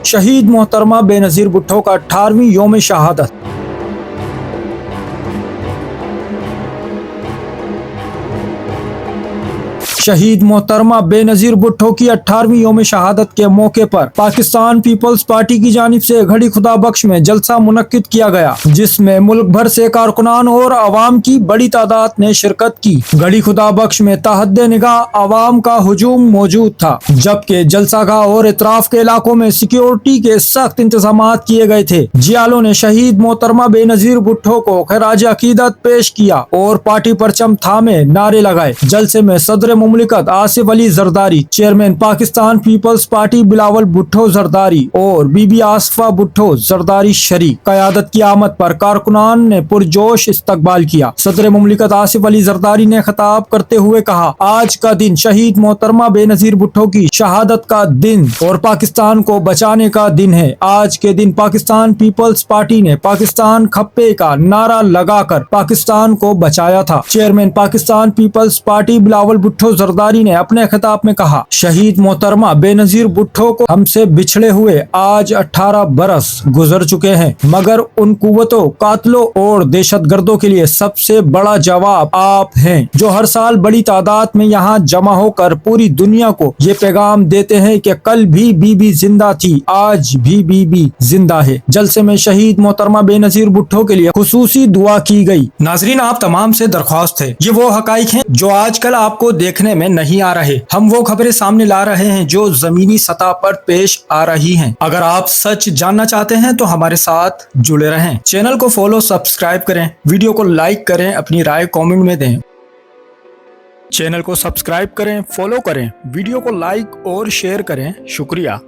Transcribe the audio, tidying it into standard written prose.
शहीद मोहतरमा बेनज़ीर भुट्टो का 18वीं यौम शहादत। शहीद मोहतरमा बेनज़ीर भुट्टो की 18वीं यौम शहादत के मौके पर पाकिस्तान पीपल्स पार्टी की जानिब से घड़ी खुदा बख्श में जलसा मुनक्किद किया गया, जिसमें मुल्क भर से कारकुनान और आवाम की बड़ी तादाद ने शिरकत की। घड़ी खुदा बख्श में तहद्दे निगाह आवाम का हुजूम मौजूद था, जबकि जलसागाह और इतराफ के इलाकों में सिक्योरिटी के सख्त इंतजाम किए गए थे। जियालों ने शहीद मोहतरमा बेनज़ीर भुट्टो को खराज अकीदत पेश किया और पार्टी परचम थामे नारे लगाए। जलसे में सदर मुमलिकत Asif Ali Zardari, chairman Pakistan peoples party Bilawal Bhutto Zardari और बीबी आसफा भुट्टो जरदारी शरीक क़यादत की आमद पर कारकुनान ने पुरजोश इस्तकबाल किया। सदर मुमलिकत आसिफ अली जरदारी ने खिताब करते हुए कहा, आज का दिन शहीद मोहतरमा बेनज़ीर भुट्टो की शहादत का दिन और पाकिस्तान को बचाने का दिन है। आज के दिन पाकिस्तान पीपल्स पार्टी ने पाकिस्तान खप्पे का नारा लगाकर पाकिस्तान को बचाया था। Chairman Pakistan peoples party Bilawal Bhutto Zardari ने अपने खिताब में कहा, शहीद मोहतरमा बेनज़ीर भुट्टो को हमसे बिछड़े हुए आज 18 बरस गुजर चुके हैं, मगर उन कुव्वतों, कातलों और दहशतगर्दों के लिए सबसे बड़ा जवाब आप हैं, जो हर साल बड़ी तादाद में यहाँ जमा होकर पूरी दुनिया को ये पैगाम देते हैं कि कल भी बीबी जिंदा थी, आज भी बीबी जिंदा है। जलसे में शहीद मोहतरमा बेनज़ीर भुट्टो के लिए खुसूसी दुआ की गई। नाजरीन, आप तमाम से दरख्वास्त है, ये वो हकाइक हैं जो आजकल आपको देखने में नहीं आ रहे। हम वो खबरें सामने ला रहे हैं जो जमीनी सतह पर पेश आ रही हैं। अगर आप सच जानना चाहते हैं तो हमारे साथ जुड़े रहें। चैनल को फॉलो, सब्सक्राइब करें, वीडियो को लाइक करें, अपनी राय कमेंट में दें। चैनल को सब्सक्राइब करें, फॉलो करें, वीडियो को लाइक और शेयर करें। शुक्रिया।